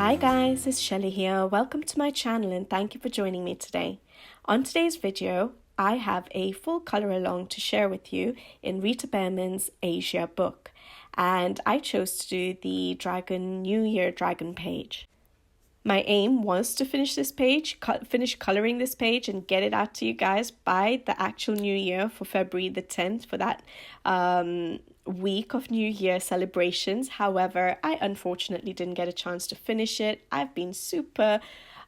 Hi guys, it's Shelly here. Welcome to my channel and thank you for joining me today. On today's video, I have a full colour along to share with you in Rita Berman's Asia book, and I chose to do the New Year Dragon page. My aim was to finish this page, finish colouring this page and get it out to you guys by the actual New Year for February the 10th for that week of New Year celebrations. However, I unfortunately didn't get a chance to finish it. I've been super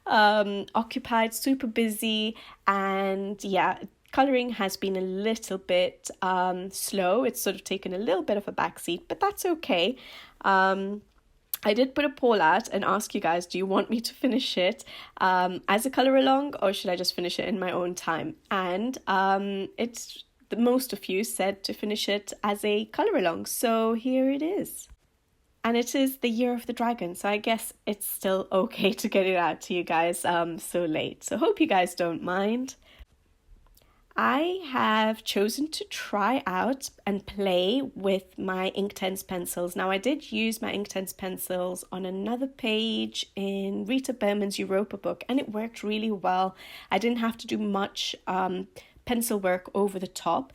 occupied, super busy, and yeah, colouring has been a little bit slow. It's sort of taken a little bit of a backseat, but that's okay. I did put a poll out and ask you guys, do you want me to finish it as a colour along, or should I just finish it in my own time? And it's the most of you said to finish it as a colour along, so here it is. And it is the Year of the Dragon, so I guess it's still okay to get it out to you guys so late. So hope you guys don't mind. I have chosen to try out and play with my Inktense pencils. Now, I did use my Inktense pencils on another page in Rita Berman's Europa book, and it worked really well. I didn't have to do much pencil work over the top,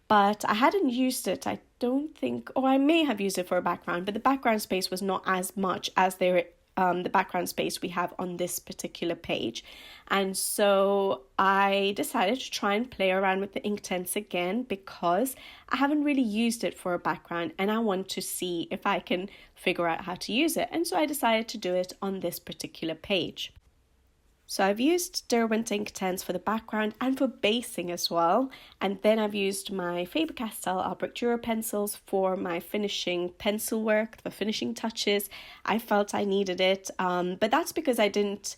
but I hadn't used it, I don't think, or I may have used it for a background, but the background space was not as much as the background space we have on this particular page. And so I decided to try and play around with the Inktense again because I haven't really used it for a background and I want to see if I can figure out how to use it. And so I decided to do it on this particular page. So I've used Derwent Inktense for the background and for basing as well. And then I've used my Faber Castell Albrecht Dürer pencils for my finishing pencil work, the finishing touches. I felt I needed it, but that's because I didn't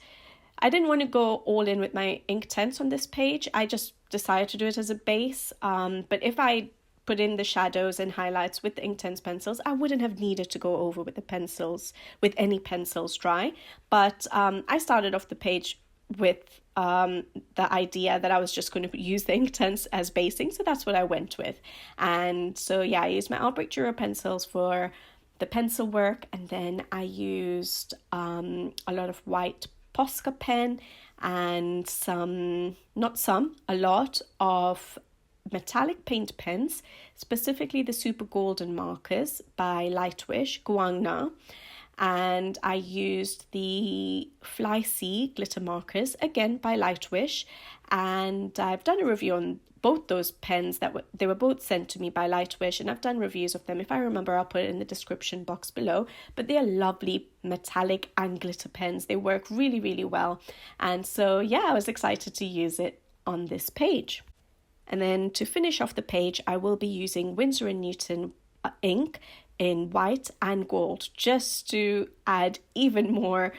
want to go all in with my Inktense on this page. I just decided to do it as a base. But if I put in the shadows and highlights with the Inktense pencils, I wouldn't have needed to go over with the pencils, with any pencils dry. But I started off the page with the idea that I was just going to use the Inktense as basing, so that's what I went with. And so yeah, I used my Albrecht Dürer pencils for the pencil work, and then I used a lot of white Posca pen and a lot of metallic paint pens, specifically the super golden markers by Lightwish, Guagna, and I used the Flysea glitter markers, again by Lightwish, and I've done a review on both those pens they were both sent to me by Lightwish, and I've done reviews of them. If I remember, I'll put it in the description box below, but they are lovely metallic and glitter pens. They work really, really well, and so yeah, I was excited to use it on this page. And then to finish off the page, I will be using Winsor Newton ink in white and gold, just to add even more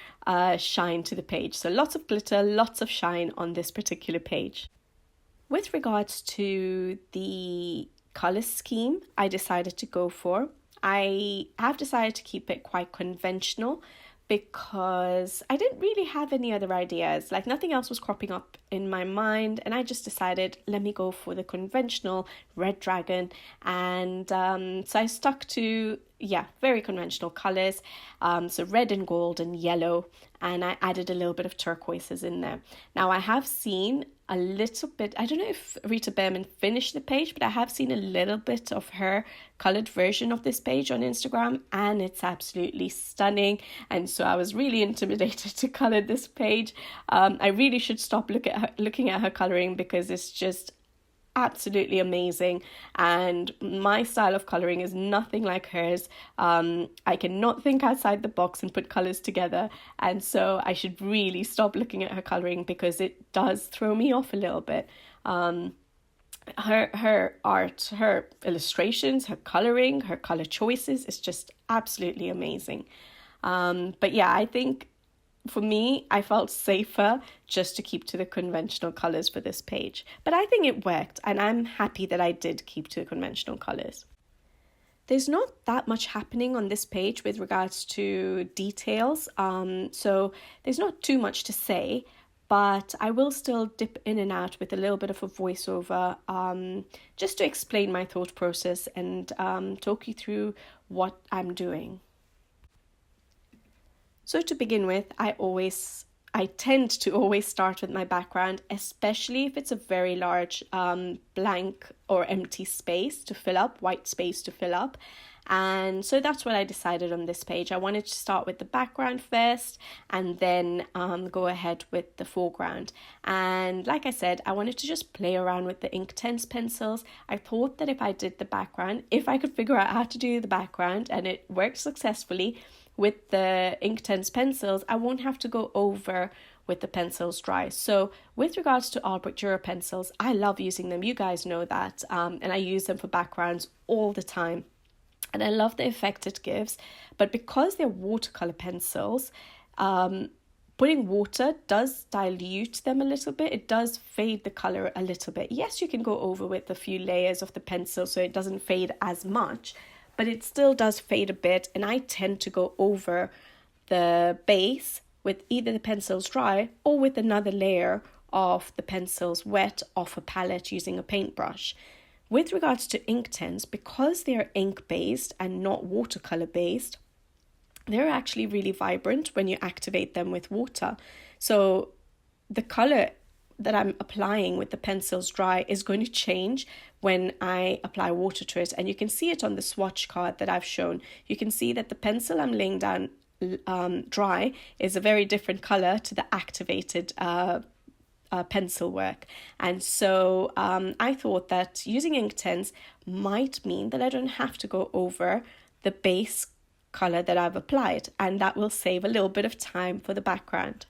shine to the page. So lots of glitter, lots of shine on this particular page. With regards to the colour scheme I decided to go for, I have decided to keep it quite conventional because I didn't really have any other ideas. Like, nothing else was cropping up in my mind, and I just decided, let me go for the conventional red dragon. And so I stuck to, very conventional colours. So red and gold and yellow, and I added a little bit of turquoises in there. Now, I have seen a little bit, I don't know if Rita Berman finished the page, but I have seen a little bit of her coloured version of this page on Instagram, and it's absolutely stunning. And so I was really intimidated to colour this page. I really should stop looking at her colouring because it's just absolutely amazing, and my style of colouring is nothing like hers. I cannot think outside the box and put colours together, and so I should really stop looking at her colouring because it does throw me off a little bit. Her art, her illustrations, her colouring, her colour choices is just absolutely amazing. But yeah, I think for me, I felt safer just to keep to the conventional colours for this page. But I think it worked, and I'm happy that I did keep to the conventional colours. There's not that much happening on this page with regards to details, so there's not too much to say, but I will still dip in and out with a little bit of a voiceover just to explain my thought process and talk you through what I'm doing. So to begin with, I tend to always start with my background, especially if it's a very large blank or empty space to fill up, white space to fill up. And so that's what I decided on this page. I wanted to start with the background first and then go ahead with the foreground. And like I said, I wanted to just play around with the Inktense pencils. I thought that if I did the background, if I could figure out how to do the background and it worked successfully with the Inktense pencils, I won't have to go over with the pencils dry. So with regards to Albrecht Dürer pencils, I love using them. You guys know that. And I use them for backgrounds all the time. And I love the effect it gives. But because they're watercolor pencils, putting water does dilute them a little bit. It does fade the color a little bit. Yes, you can go over with a few layers of the pencil so it doesn't fade as much, but it still does fade a bit. And I tend to go over the base with either the pencils dry or with another layer of the pencils wet off a palette using a paintbrush. With regards to Inktense, because they're ink-based and not watercolor-based, they're actually really vibrant when you activate them with water. So the color that I'm applying with the pencils dry is going to change when I apply water to it. And you can see it on the swatch card that I've shown. You can see that the pencil I'm laying down dry is a very different color to the activated pencil work. And so I thought that using Inktense might mean that I don't have to go over the base color that I've applied, and that will save a little bit of time for the background.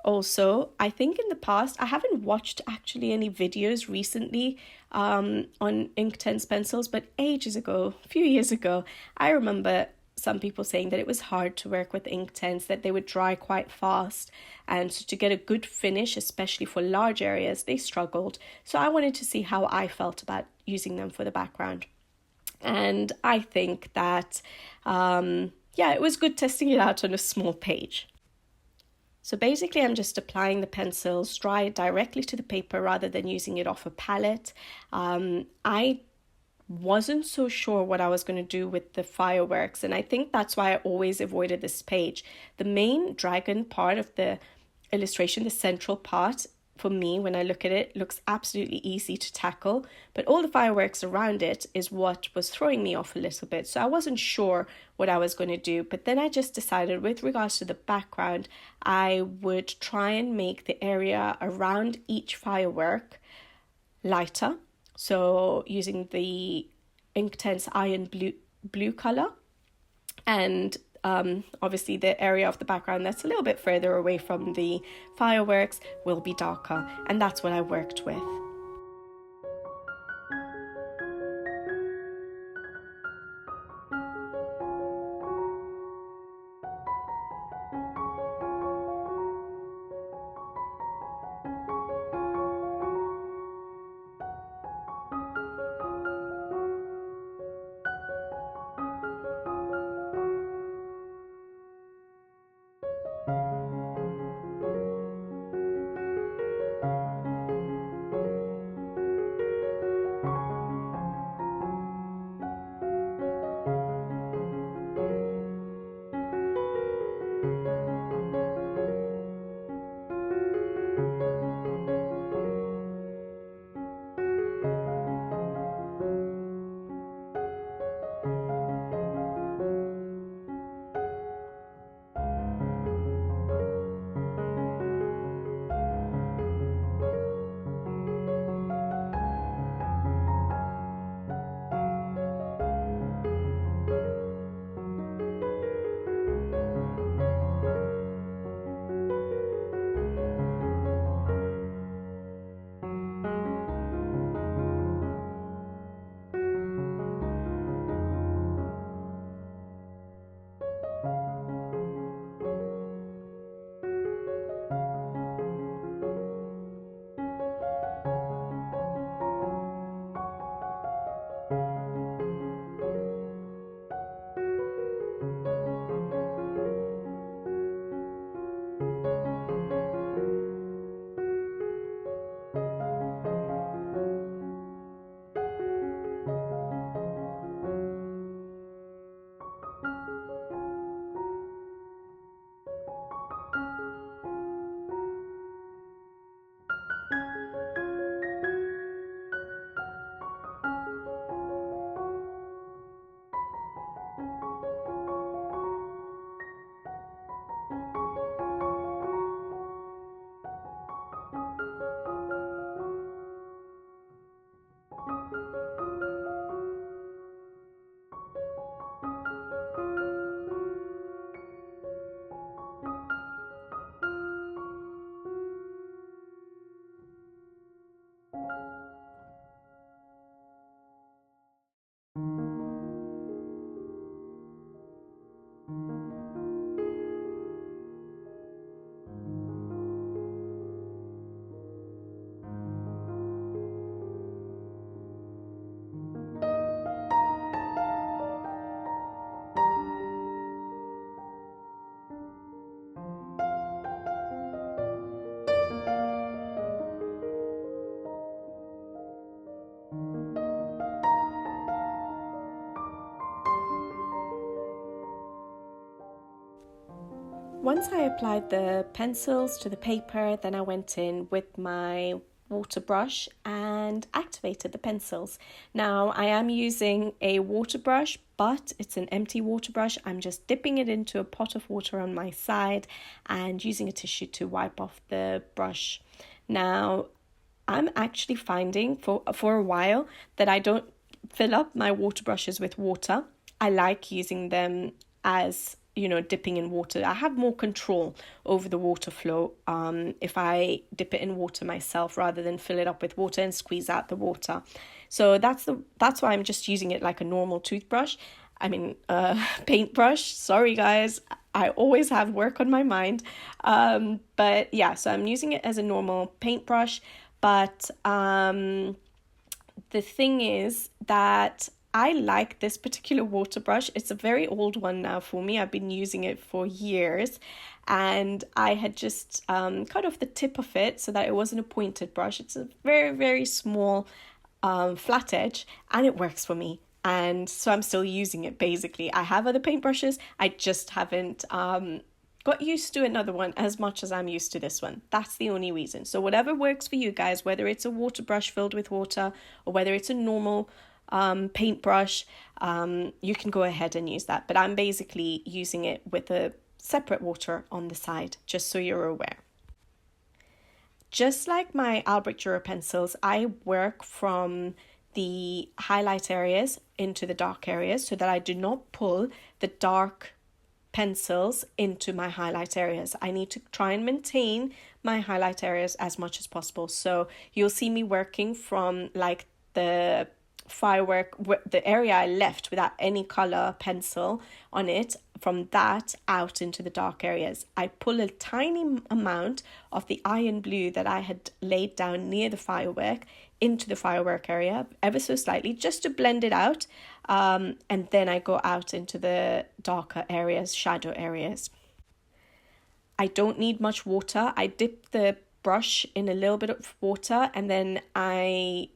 Also, I think in the past, I haven't watched actually any videos recently on Inktense pencils, but ages ago, a few years ago, I remember some people saying that it was hard to work with Inktense, that they would dry quite fast, and so to get a good finish, especially for large areas, they struggled. So I wanted to see how I felt about using them for the background. And I think that, it was good testing it out on a small page. So basically, I'm just applying the pencils dry directly to the paper rather than using it off a palette. I wasn't so sure what I was going to do with the fireworks, and I think that's why I always avoided this page. The main dragon part of the illustration, the central part, for me, when I look at it, looks absolutely easy to tackle, but all the fireworks around it is what was throwing me off a little bit. So I wasn't sure what I was going to do, but then I just decided with regards to the background, I would try and make the area around each firework lighter. So using the Inktense iron blue color, and obviously the area of the background that's a little bit further away from the fireworks will be darker, and that's what I worked with. Once I applied the pencils to the paper, then I went in with my water brush and activated the pencils. Now I am using a water brush, but it's an empty water brush. I'm just dipping it into a pot of water on my side and using a tissue to wipe off the brush. Now I'm actually finding for a while that I don't fill up my water brushes with water. I like using them as, dipping in water. I have more control over the water flow if I dip it in water myself rather than fill it up with water and squeeze out the water. So that's why I'm just using it like a normal toothbrush. Paintbrush. Sorry guys, I always have work on my mind. But yeah, so I'm using it as a normal paintbrush. But the thing is that I like this particular water brush. It's a very old one now for me. I've been using it for years, and I had just cut off the tip of it so that it wasn't a pointed brush. It's a very, very small flat edge, and it works for me. And so I'm still using it basically. I have other paintbrushes. I just haven't got used to another one as much as I'm used to this one. That's the only reason. So whatever works for you guys, whether it's a water brush filled with water or whether it's a normal paintbrush, you can go ahead and use that. But I'm basically using it with a separate water on the side, just so you're aware. Just like my Albrecht Dürer pencils, I work from the highlight areas into the dark areas so that I do not pull the dark pencils into my highlight areas. I need to try and maintain my highlight areas as much as possible. So you'll see me working from like the firework, the area I left without any color pencil on it, from that out into the dark areas. I pull a tiny amount of the iron blue that I had laid down near the firework into the firework area, ever so slightly, just to blend it out, and then I go out into the darker areas, shadow areas. I don't need much water. I dip the brush in a little bit of water, and then I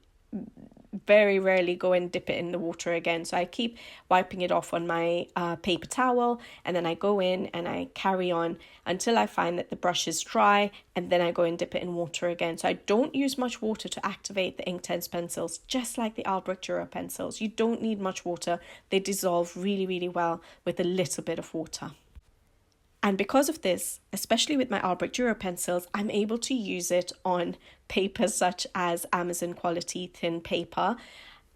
very rarely go and dip it in the water again. So I keep wiping it off on my paper towel, and then I go in and I carry on until I find that the brush is dry, and then I go and dip it in water again. So I don't use much water to activate the Inktense pencils, just like the Albrecht Dürer pencils. You don't need much water. They dissolve really, really well with a little bit of water. And because of this, especially with my Albrecht Dürer pencils, I'm able to use it on papers such as Amazon quality thin paper.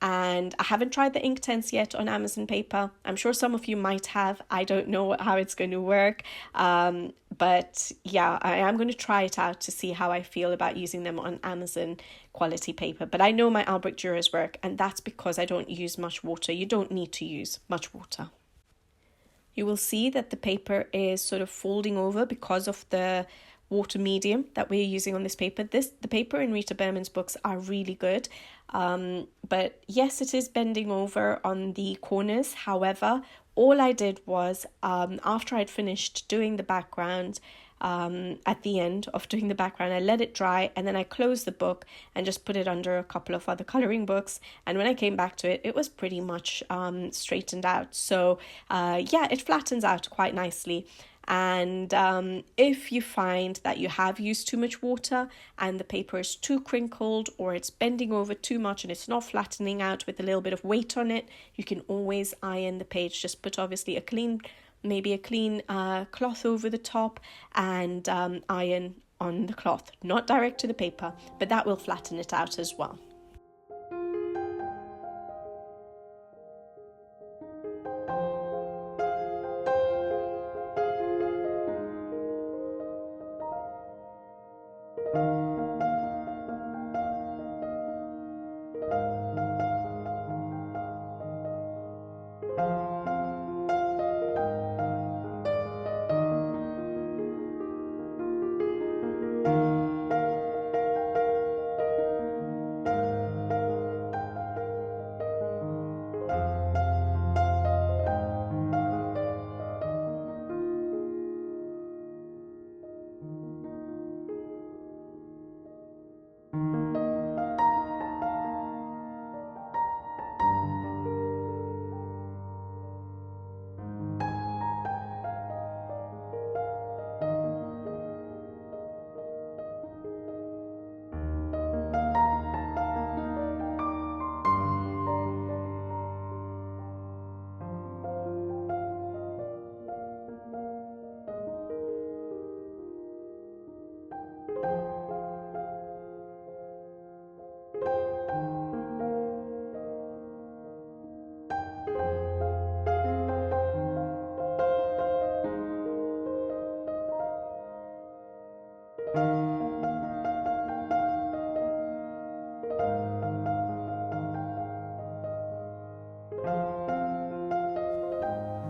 And I haven't tried the Inktense yet on Amazon paper. I'm sure some of you might have. I don't know how it's going to work. But yeah, I am going to try it out to see how I feel about using them on Amazon quality paper. But I know my Albrecht Dürer's work, and that's because I don't use much water. You don't need to use much water. You will see that the paper is sort of folding over because of the water medium that we're using on this paper. The paper in Rita Berman's books are really good. But yes, it is bending over on the corners. However, all I did was after I'd finished doing the background, at the end of doing the background, I let it dry, and then I closed the book and just put it under a couple of other colouring books. And when I came back to it, it was pretty much straightened out. So yeah, it flattens out quite nicely. And if you find that you have used too much water and the paper is too crinkled, or it's bending over too much and it's not flattening out with a little bit of weight on it, you can always iron the page. Just put obviously maybe a clean cloth over the top, and iron on the cloth, not direct to the paper, but that will flatten it out as well.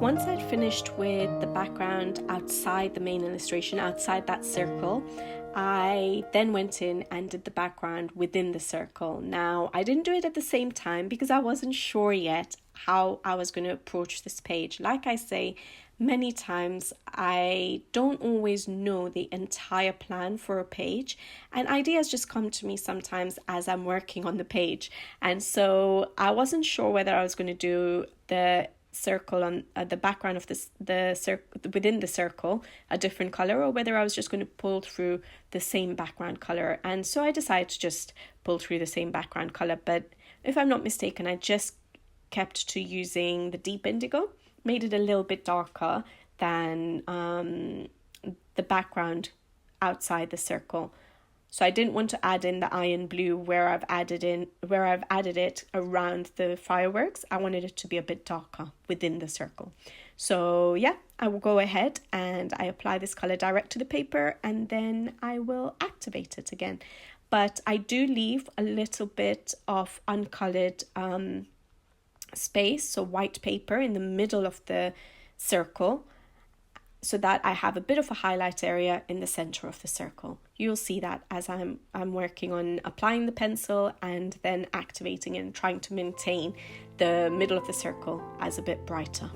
Once I'd finished with the background outside the main illustration, outside that circle, I then went in and did the background within the circle. Now, I didn't do it at the same time because I wasn't sure yet how I was going to approach this page. Like I say, many times I don't always know the entire plan for a page, and ideas just come to me sometimes as I'm working on the page. And so I wasn't sure whether I was going to do the circle on the background of the circle within the circle a different color, or whether I was just going to pull through the same background color. And so I decided to just pull through the same background color, but if I'm not mistaken, I just kept to using the deep indigo, made it a little bit darker than the background outside the circle. So I didn't want to add in the iron blue where I've added it around the fireworks. I wanted it to be a bit darker within the circle. So yeah, I will go ahead and I apply this color direct to the paper, and then I will activate it again. But I do leave a little bit of uncolored space, so white paper in the middle of the circle, so that I have a bit of a highlight area in the center of the circle. You'll see that as I'm working on applying the pencil and then activating and trying to maintain the middle of the circle as a bit brighter.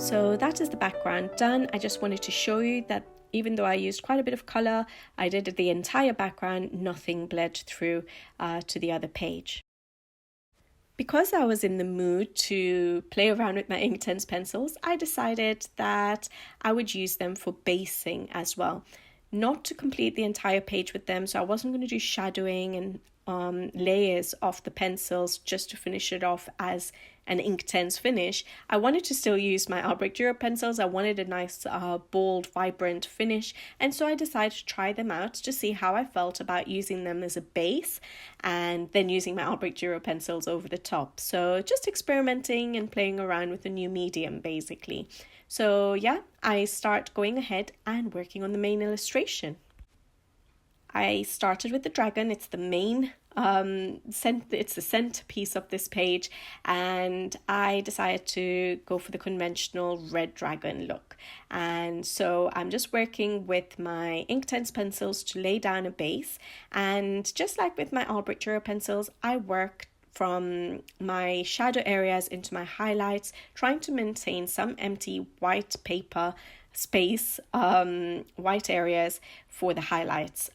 So that is the background done. I just wanted to show you that even though I used quite a bit of colour, I did the entire background, nothing bled through to the other page. Because I was in the mood to play around with my Inktense pencils, I decided that I would use them for basing as well. Not to complete the entire page with them, so I wasn't going to do shadowing and layers of the pencils just to finish it off as an Inktense finish. I wanted to still use my Albrecht Dürer pencils. I wanted a nice bold, vibrant finish, and so I decided to try them out to see how I felt about using them as a base and then using my Albrecht Dürer pencils over the top. So just experimenting and playing around with a new medium basically. So yeah, I start going ahead and working on the main illustration. I started with the dragon. It's the main it's the centerpiece of this page, and I decided to go for the conventional red dragon look. And so I'm just working with my Inktense pencils to lay down a base, and just like with my Albrecht Dürer pencils, I work from my shadow areas into my highlights, trying to maintain some empty white paper space, white areas for the highlights.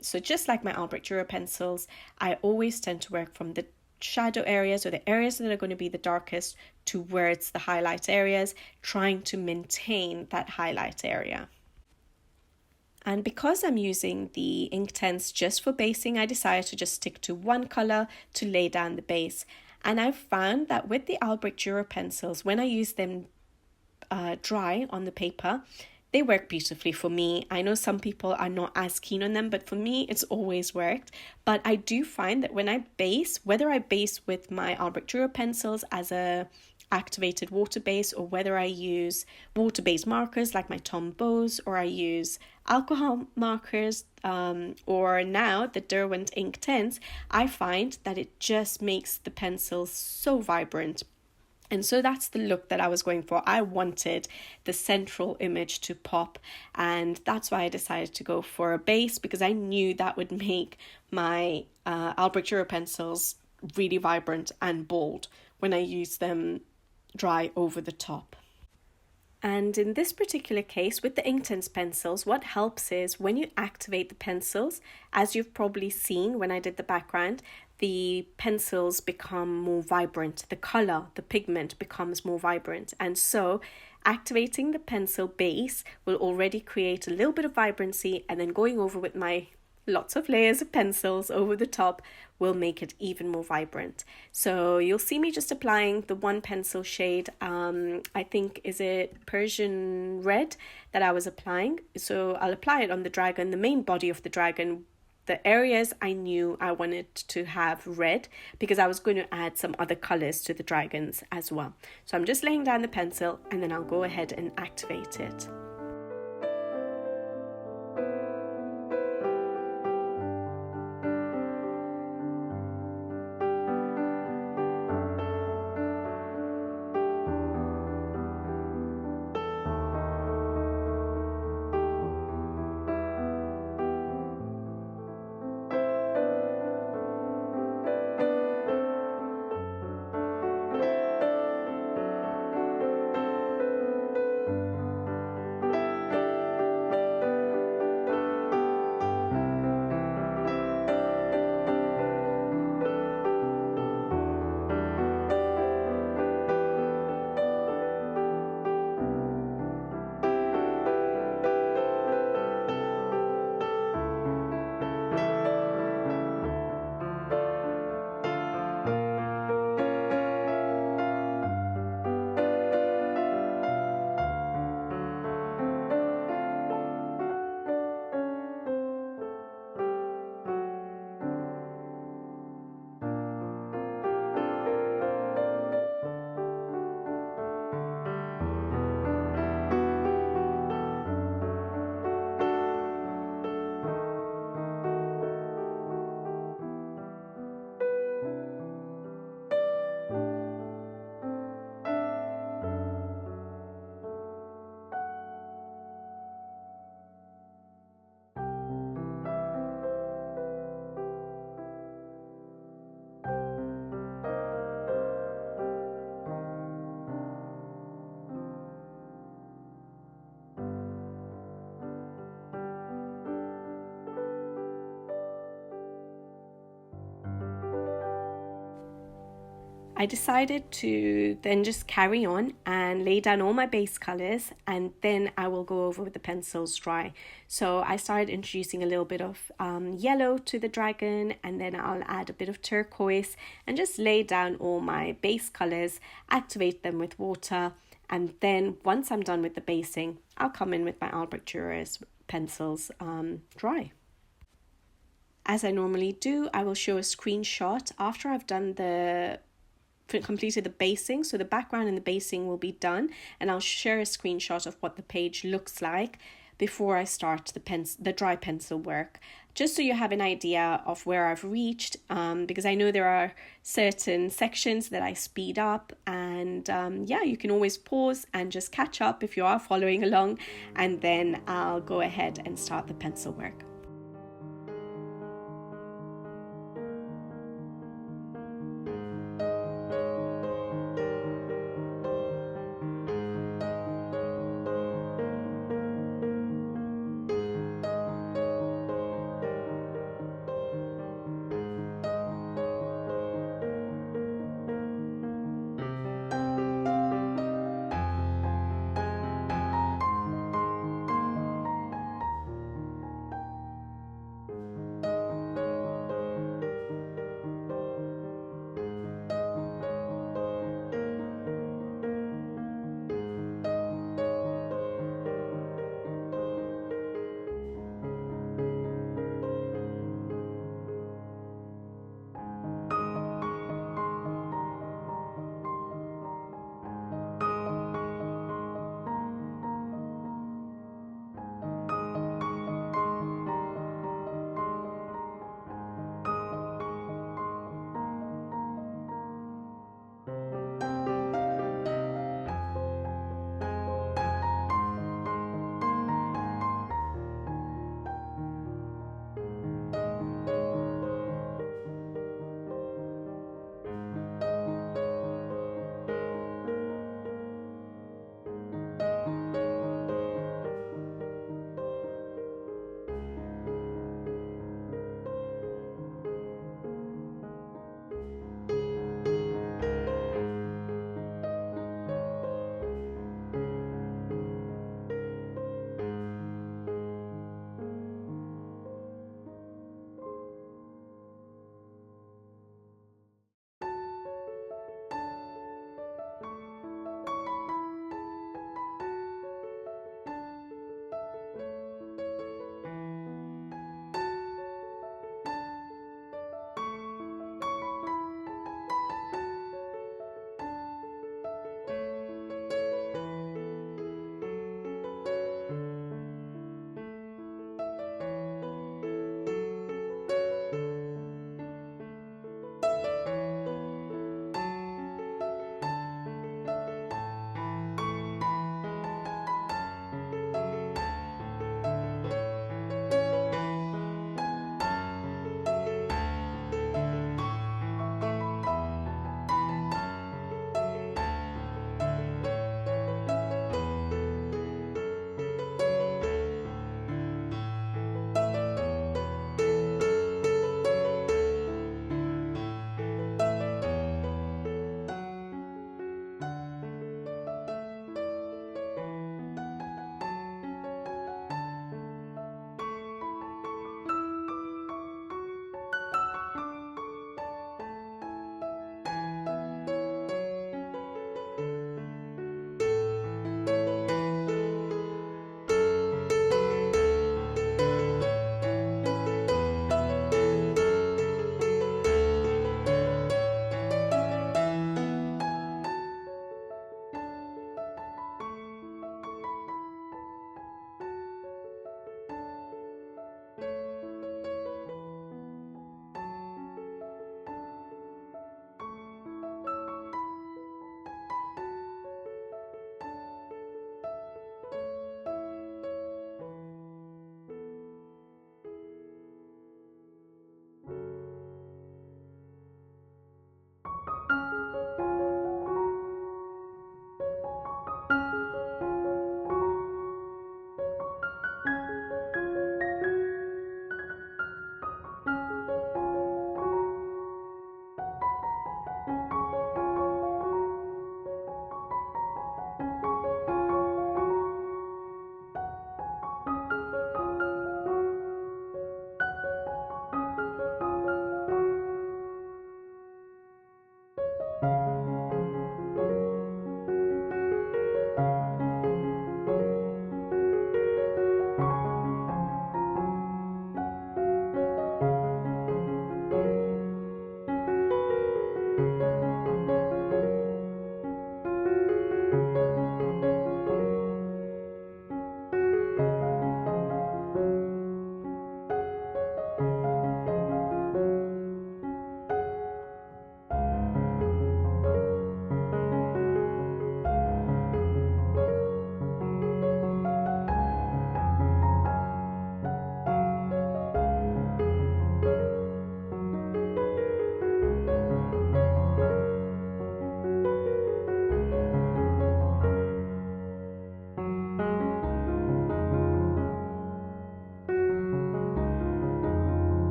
So just like my Albrecht Dürer pencils, I always tend to work from the shadow areas or the areas that are going to be the darkest towards the highlight areas, trying to maintain that highlight area. And because I'm using the Inktense just for basing, I decided to just stick to one color to lay down the base. And I've found that with the Albrecht Dürer pencils, when I use them dry on the paper, they work beautifully for me. I know some people are not as keen on them, but for me it's always worked. But I do find that when I base, whether I base with my Albrecht Dürer pencils as a activated water base, or whether I use water-based markers like my Tombows, or I use alcohol markers, or now the Derwent Inktense, I find that it just makes the pencils so vibrant. And so that's the look that I was going for. I wanted the central image to pop, and that's why I decided to go for a base, because I knew that would make my Albrecht Dürer pencils really vibrant and bold when I use them dry over the top. And in this particular case, with the Inktense pencils, what helps is when you activate the pencils, as you've probably seen when I did the background, the pencils become more vibrant. The color, the pigment becomes more vibrant. And so activating the pencil base will already create a little bit of vibrancy, and then going over with my lots of layers of pencils over the top will make it even more vibrant. So you'll see me just applying the one pencil shade, I think is it Persian red that I was applying. So I'll apply it on the dragon, the main body of the dragon. The areas I knew I wanted to have red, because I was going to add some other colors to the dragons as well. So I'm just laying down the pencil, and then I'll go ahead and activate it. I decided to then just carry on and lay down all my base colors, and then I will go over with the pencils dry. So I started introducing a little bit of yellow to the dragon, and then I'll add a bit of turquoise and just lay down all my base colors, activate them with water, and then once I'm done with the basing, I'll come in with my Albrecht Dürer's pencils dry. As I normally do, I will show a screenshot after I've done completed the basing. So the background and the basing will be done, and I'll share a screenshot of what the page looks like before I start the dry pencil work, just so you have an idea of where I've reached, because I know there are certain sections that I speed up, and you can always pause and just catch up if you are following along, and then I'll go ahead and start the pencil work.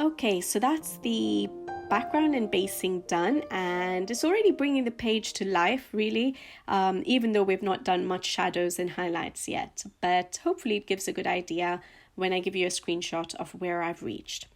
Okay, so that's the background and basing done, and it's already bringing the page to life, really, even though we've not done much shadows and highlights yet. But hopefully it gives a good idea when I give you a screenshot of where I've reached.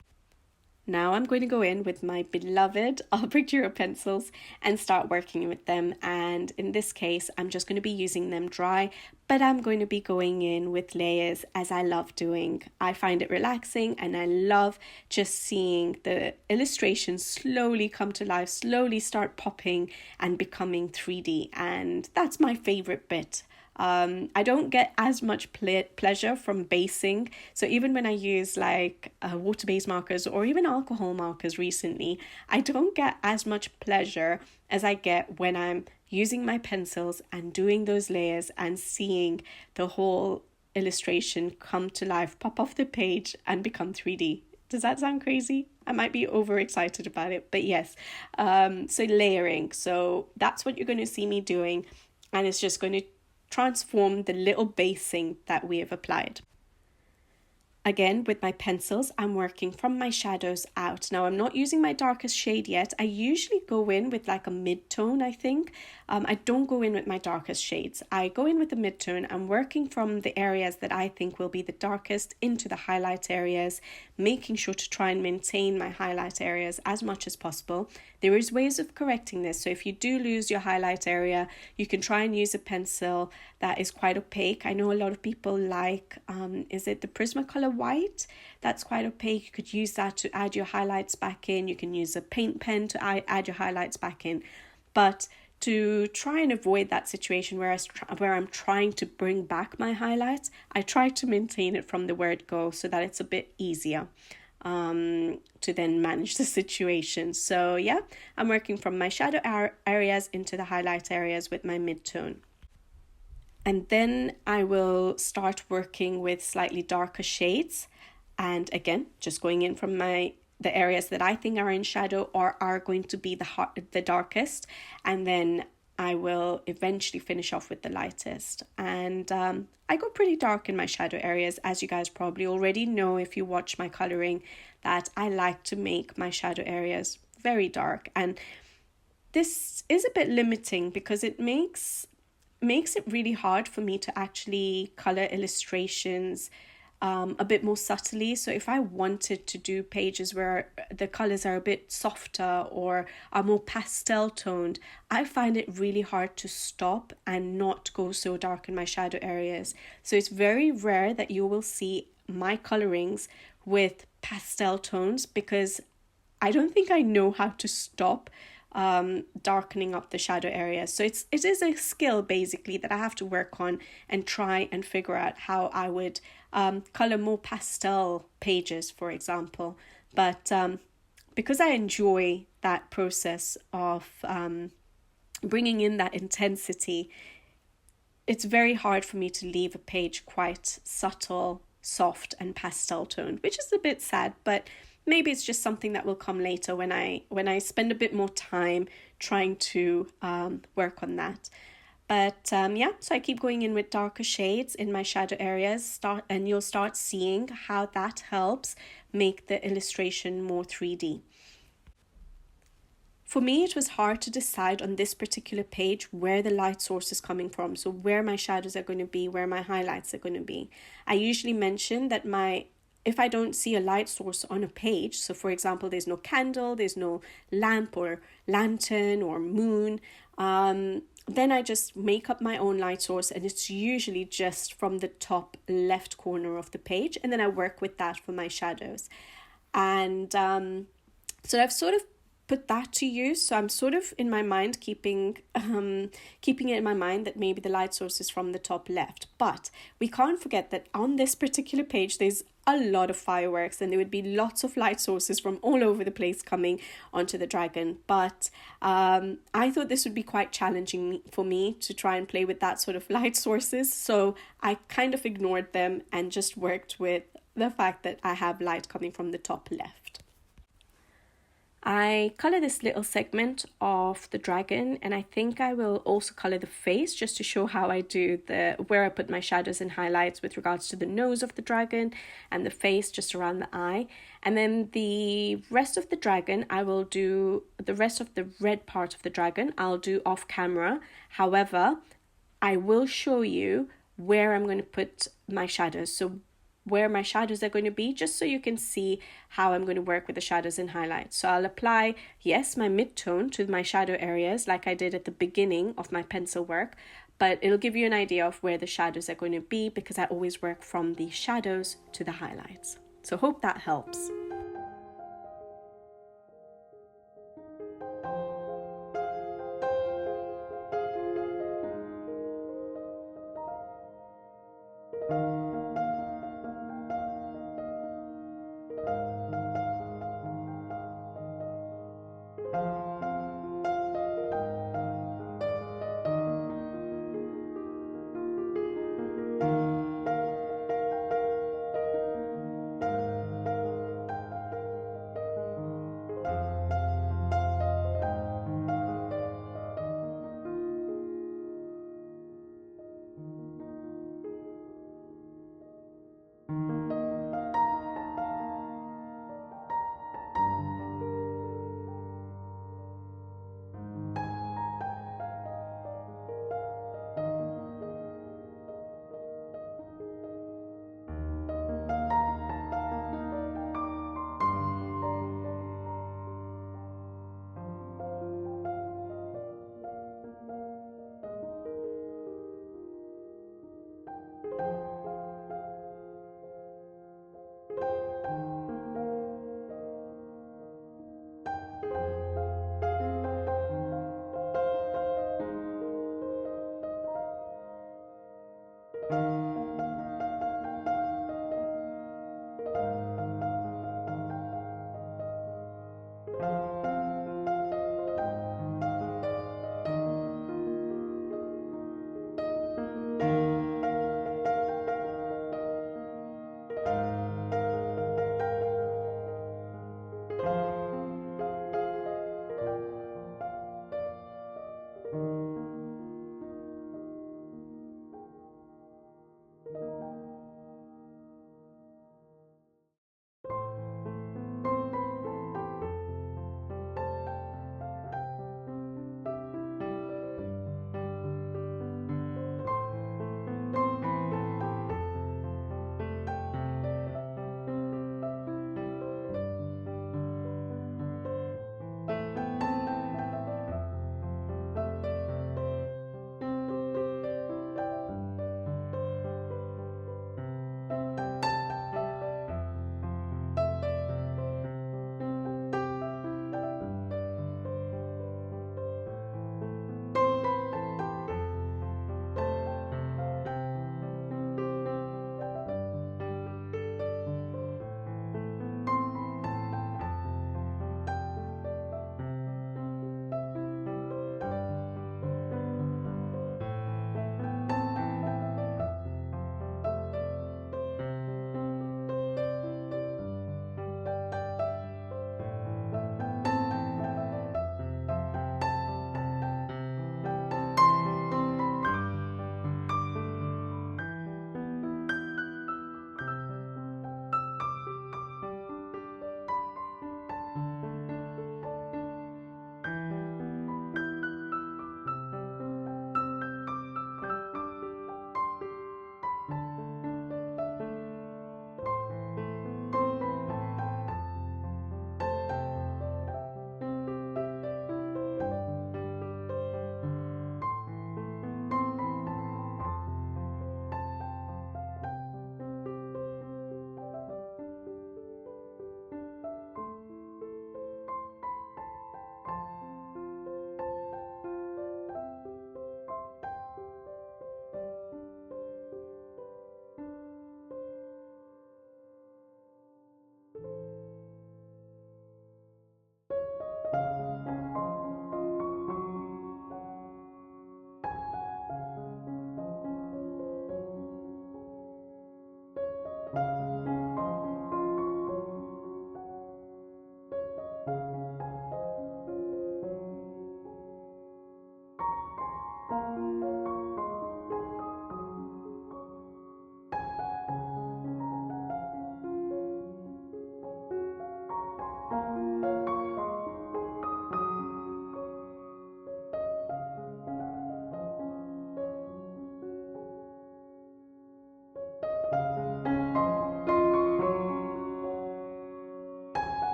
Now I'm going to go in with my beloved Albrecht Dürer pencils and start working with them. And in this case, I'm just going to be using them dry, but I'm going to be going in with layers as I love doing. I find it relaxing and I love just seeing the illustrations slowly come to life, slowly start popping and becoming 3D. And that's my favorite bit. I don't get as much pleasure from basing. So even when I use like water-based markers or even alcohol markers recently, I don't get as much pleasure as I get when I'm using my pencils and doing those layers and seeing the whole illustration come to life, pop off the page and become 3D. Does that sound crazy? I might be overexcited about it, but yes. So layering. So that's what you're going to see me doing, and it's just going to transform the little basing that we have applied. Again, with my pencils, I'm working from my shadows out. Now, I'm not using my darkest shade yet. I usually go in with like a mid-tone, I think. I don't go in with my darkest shades. I go in with a mid-tone. I'm working from the areas that I think will be the darkest into the highlight areas, making sure to try and maintain my highlight areas as much as possible. There is ways of correcting this. So if you do lose your highlight area, you can try and use a pencil that is quite opaque. I know a lot of people like, is it the Prismacolor white? That's quite opaque. You could use that to add your highlights back in. You can use a paint pen to add your highlights back in. But to try and avoid that situation where I'm trying to bring back my highlights, I try to maintain it from the word go so that it's a bit easier to then manage the situation. So yeah, I'm working from my shadow areas into the highlight areas with my mid-tone. And then I will start working with slightly darker shades. And again, just going in from the areas that I think are in shadow or are going to be the darkest. And then I will eventually finish off with the lightest. And I go pretty dark in my shadow areas, as you guys probably already know if you watch my coloring, that I like to make my shadow areas very dark. And this is a bit limiting because it makes it really hard for me to actually color illustrations a bit more subtly. So if I wanted to do pages where the colors are a bit softer or are more pastel toned, I find it really hard to stop and not go so dark in my shadow areas. So it's very rare that you will see my colorings with pastel tones because I don't think I know how to stop darkening up the shadow areas. So it is a skill basically that I have to work on and try and figure out how I would color more pastel pages, for example. But because I enjoy that process of bringing in that intensity, it's very hard for me to leave a page quite subtle, soft and pastel toned, which is a bit sad, but maybe it's just something that will come later when I spend a bit more time trying to work on that. But yeah, so I keep going in with darker shades in my shadow areas, and you'll start seeing how that helps make the illustration more 3D. For me, it was hard to decide on this particular page where the light source is coming from. So where my shadows are going to be, where my highlights are going to be. I usually mention that if I don't see a light source on a page, so for example, there's no candle, there's no lamp or lantern or moon, then I just make up my own light source, and it's usually just from the top left corner of the page, and then I work with that for my shadows. And so I've sort of put that to use. So I'm sort of in my mind keeping it in my mind that maybe the light source is from the top left. But we can't forget that on this particular page there's a lot of fireworks, and there would be lots of light sources from all over the place coming onto the dragon. But I thought this would be quite challenging for me to try and play with that sort of light sources, so I kind of ignored them and just worked with the fact that I have light coming from the top left. I color this little segment of the dragon, and I think I will also color the face just to show how I do where I put my shadows and highlights with regards to the nose of the dragon and the face just around the eye. And then the rest of the dragon, I will do the rest of the red part of the dragon, I'll do off camera. However, I will show you where I'm going to put my shadows. So where my shadows are going to be, just so you can see how I'm going to work with the shadows and highlights. So I'll apply, yes, my mid-tone to my shadow areas like I did at the beginning of my pencil work, but it'll give you an idea of where the shadows are going to be because I always work from the shadows to the highlights. So hope that helps.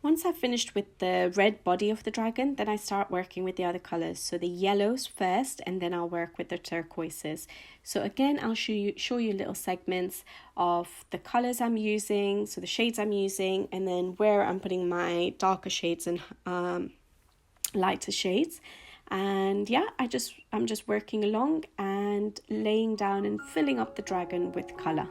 Once I've finished with the red body of the dragon, then I start working with the other colours. So the yellows first, and then I'll work with the turquoises. So again, I'll show you little segments of the colours I'm using, so the shades I'm using, and then where I'm putting my darker shades and lighter shades. And yeah, I'm just working along and laying down and filling up the dragon with colour.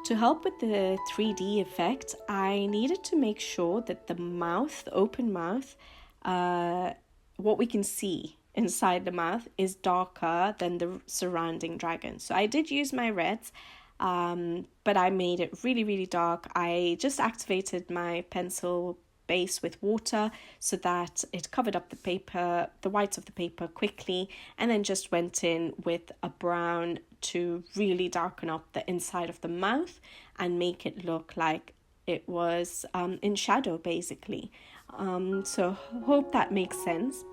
To help with the 3D effect, I needed to make sure that the mouth, the open mouth, what we can see inside the mouth is darker than the surrounding dragon. So I did use my reds, but I made it really, really dark. I just activated my pencil base with water so that it covered up the paper, the whites of the paper quickly, and then just went in with a brown to really darken up the inside of the mouth and make it look like it was in shadow basically. So hope that makes sense.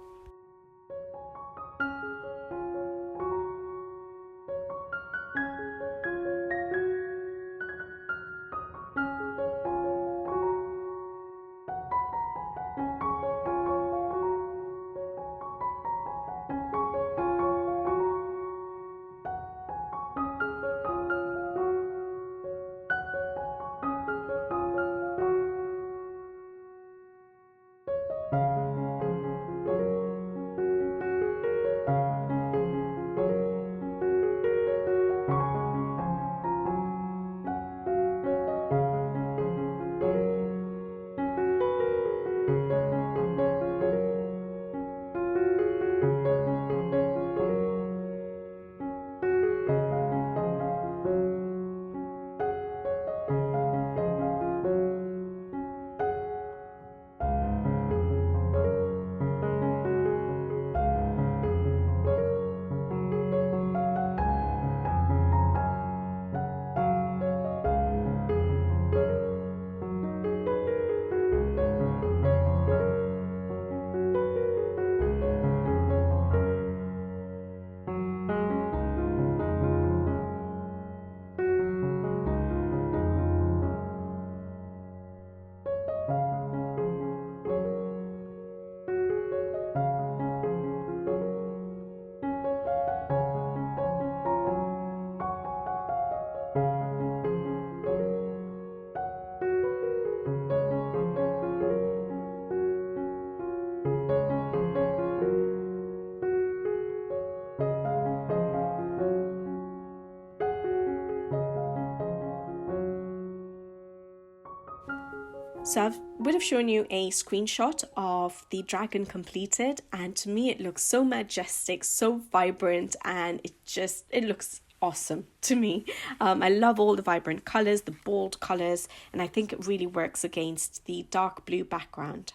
So I would have shown you a screenshot of the dragon completed, and to me it looks so majestic, so vibrant, and it looks awesome to me. I love all the vibrant colors, the bold colors, and I think it really works against the dark blue background.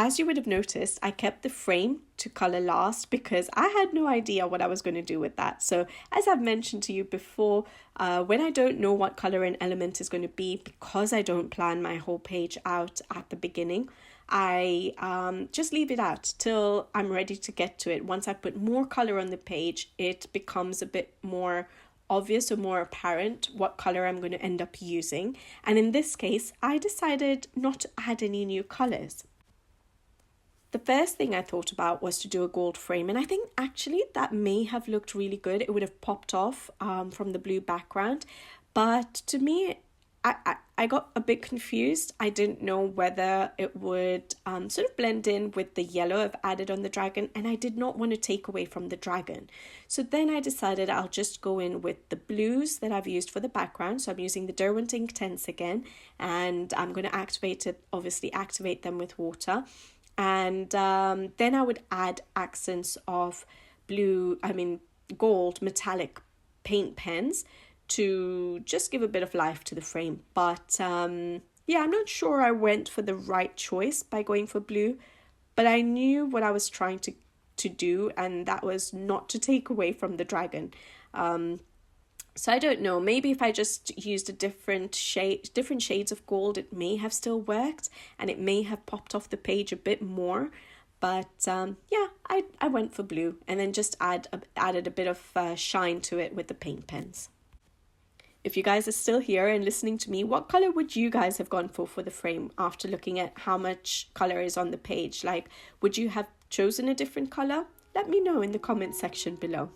As you would have noticed, I kept the frame to color last because I had no idea what I was going to do with that. So as I've mentioned to you before, when I don't know what color an element is going to be, because I don't plan my whole page out at the beginning, I just leave it out till I'm ready to get to it. Once I put more color on the page, it becomes a bit more obvious or more apparent what color I'm going to end up using. And in this case, I decided not to add any new colors. The first thing I thought about was to do a gold frame, and I think actually that may have looked really good. It would have popped off from the blue background, but to me, I got a bit confused. I didn't know whether it would sort of blend in with the yellow I've added on the dragon, and I did not want to take away from the dragon. So then I decided I'll just go in with the blues that I've used for the background. So I'm using the Derwent Inktense again, and I'm going to activate them with water. And then I would add accents of gold metallic paint pens to just give a bit of life to the frame. But yeah, I'm not sure I went for the right choice by going for blue, but I knew what I was trying to do, and that was not to take away from the dragon. So I don't know, maybe if I just used a different shades of gold, it may have still worked and it may have popped off the page a bit more. But yeah, I went for blue and then just added a bit of shine to it with the paint pens. If you guys are still here and listening to me, what color would you guys have gone for the frame after looking at how much color is on the page? Like, would you have chosen a different color? Let me know in the comment section below.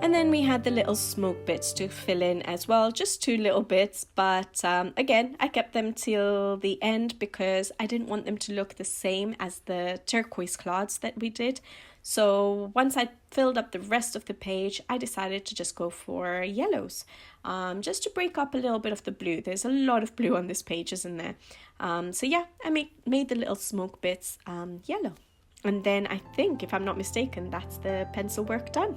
And then we had the little smoke bits to fill in as well, just 2 little bits, but again, I kept them till the end because I didn't want them to look the same as the turquoise clods that we did. So once I filled up the rest of the page, I decided to just go for yellows, just to break up a little bit of the blue. There's a lot of blue on this page, isn't there? So yeah, I made the little smoke bits yellow. And then I think, if I'm not mistaken, that's the pencil work done.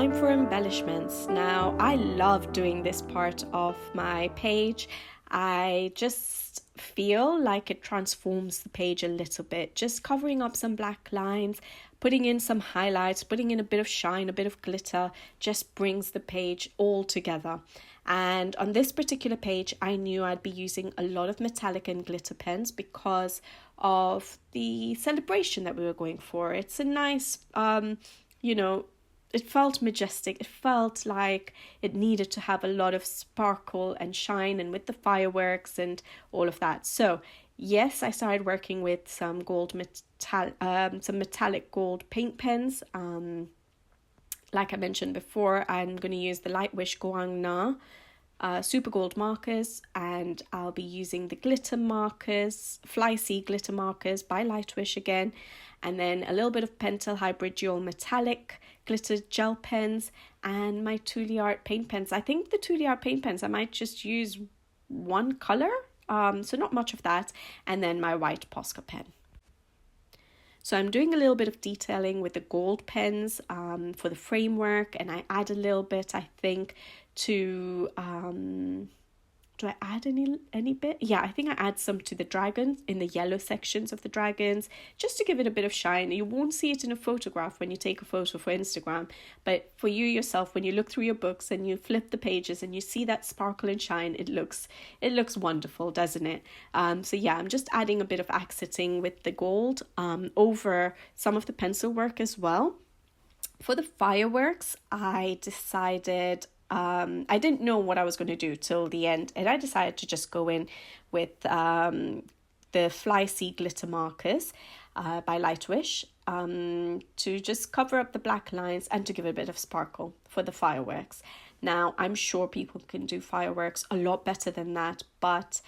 time for embellishments. Now, I love doing this part of my page. I just feel like it transforms the page a little bit, just covering up some black lines, putting in some highlights, putting in a bit of shine, a bit of glitter, just brings the page all together. And on this particular page, I knew I'd be using a lot of metallic and glitter pens because of the celebration that we were going for. It's a nice, it felt majestic. It felt like it needed to have a lot of sparkle and shine, and with the fireworks and all of that. So yes, I started working with some some metallic gold paint pens. Like I mentioned before, I'm going to use the Lightwish Guagna super gold markers, and I'll be using the glitter markers, Flysea glitter markers by Lightwish again, and then a little bit of Pentel hybrid dual metallic glitter gel pens, and my Tooli-art paint pens. I think the Tooli-art paint pens, I might just use one color, so not much of that, and then my white Posca pen. So I'm doing a little bit of detailing with the gold pens for the framework, and I add a little bit, I think, to do I add any bit? Yeah, I think I add some to the dragons, in the yellow sections of the dragons, just to give it a bit of shine. You won't see it in a photograph when you take a photo for Instagram, but for you yourself, when you look through your books and you flip the pages and you see that sparkle and shine, it looks wonderful, doesn't it? So yeah, I'm just adding a bit of accenting with the gold over some of the pencil work as well. For the fireworks, I decided I didn't know what I was going to do till the end, and I decided to just go in with the Flysea glitter markers by Lightwish to just cover up the black lines and to give a bit of sparkle for the fireworks. Now, I'm sure people can do fireworks a lot better than that, but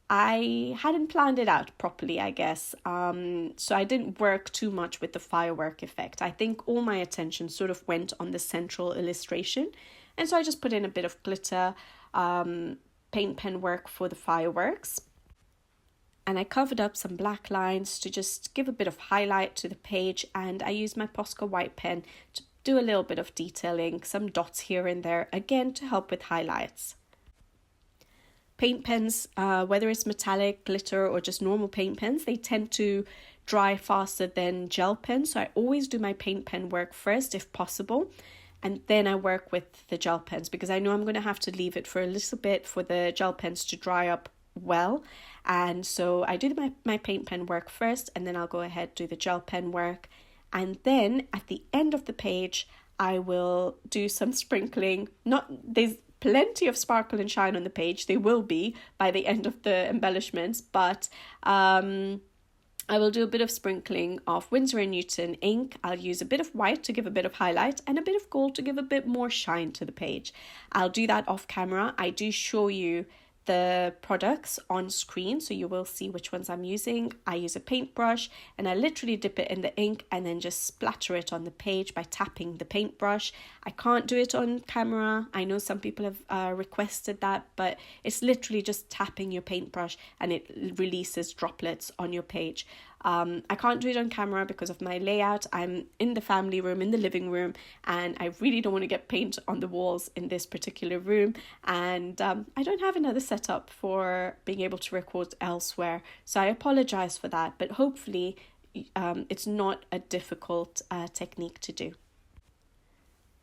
I hadn't planned it out properly, I guess. So I didn't work too much with the firework effect. I think all my attention sort of went on the central illustration. And so I just put in a bit of glitter paint pen work for the fireworks. And I covered up some black lines to just give a bit of highlight to the page. And I used my Posca white pen to do a little bit of detailing, some dots here and there, again to help with highlights. Paint pens, whether it's metallic, glitter, or just normal paint pens, they tend to dry faster than gel pens. So I always do my paint pen work first if possible. And then I work with the gel pens because I know I'm going to have to leave it for a little bit for the gel pens to dry up well. And so I do my paint pen work first, and then I'll go ahead do the gel pen work. And then at the end of the page, I will do some sprinkling. There's plenty of sparkle and shine on the page. They will be by the end of the embellishments, but I will do a bit of sprinkling of Winsor Newton ink. I'll use a bit of white to give a bit of highlight and a bit of gold to give a bit more shine to the page. I'll do that off camera. I do show you the products on screen, so you will see which ones I'm using. I use a paintbrush and I literally dip it in the ink and then just splatter it on the page by tapping the paintbrush. I can't do it on camera. I know some people have requested that, but it's literally just tapping your paintbrush and it releases droplets on your page. I can't do it on camera because of my layout. I'm in the family room, in the living room, and I really don't want to get paint on the walls in this particular room. And I don't have another setup for being able to record elsewhere. So I apologize for that, but hopefully it's not a difficult technique to do.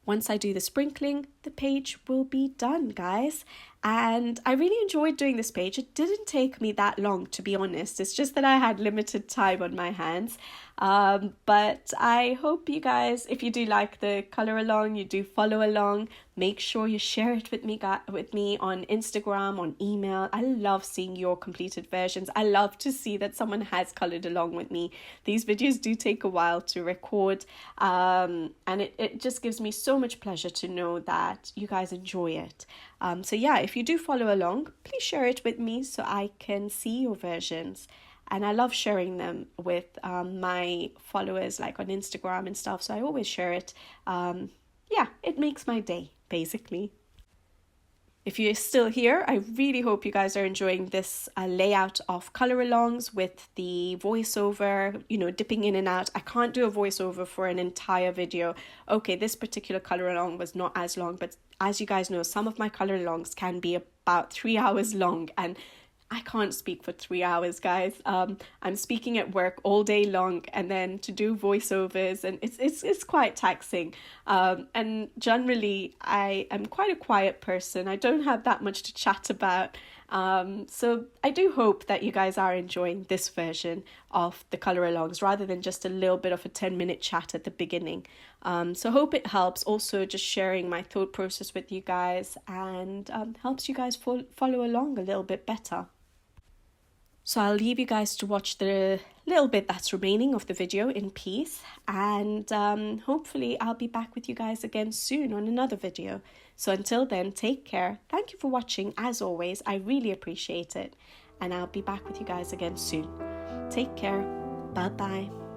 Once I do the sprinkling, the page will be done, guys. And I really enjoyed doing this page. It didn't take me that long, to be honest. It's just that I had limited time on my hands. But I hope you guys, if you do like the color along, you do follow along, make sure you share it with me on Instagram, on email. I love seeing your completed versions. I love to see that someone has colored along with me. These videos do take a while to record, and it just gives me so much pleasure to know that you guys enjoy it. So yeah, if you do follow along, please share it with me so I can see your versions. And I love sharing them with my followers, like on Instagram and stuff. So I always share it. Yeah, it makes my day, basically. if you're still here, I really hope you guys are enjoying this layout of color alongs with the voiceover, you know, dipping in and out. I can't do a voiceover for an entire video. Okay, this particular color along was not as long, but as you guys know, some of my color alongs can be about 3 hours long, and I can't speak for 3 hours, guys. I'm speaking at work all day long, and then to do voiceovers, and it's quite taxing. And generally, I am quite a quiet person. I don't have that much to chat about. So I do hope that you guys are enjoying this version of the color alongs rather than just a little bit of a 10-minute chat at the beginning. So hope it helps. Also, just sharing my thought process with you guys, and helps you guys follow along a little bit better. So I'll leave you guys to watch the little bit that's remaining of the video in peace, and hopefully I'll be back with you guys again soon on another video. So until then, take care. Thank you for watching as always. I really appreciate it, and I'll be back with you guys again soon. Take care. Bye bye.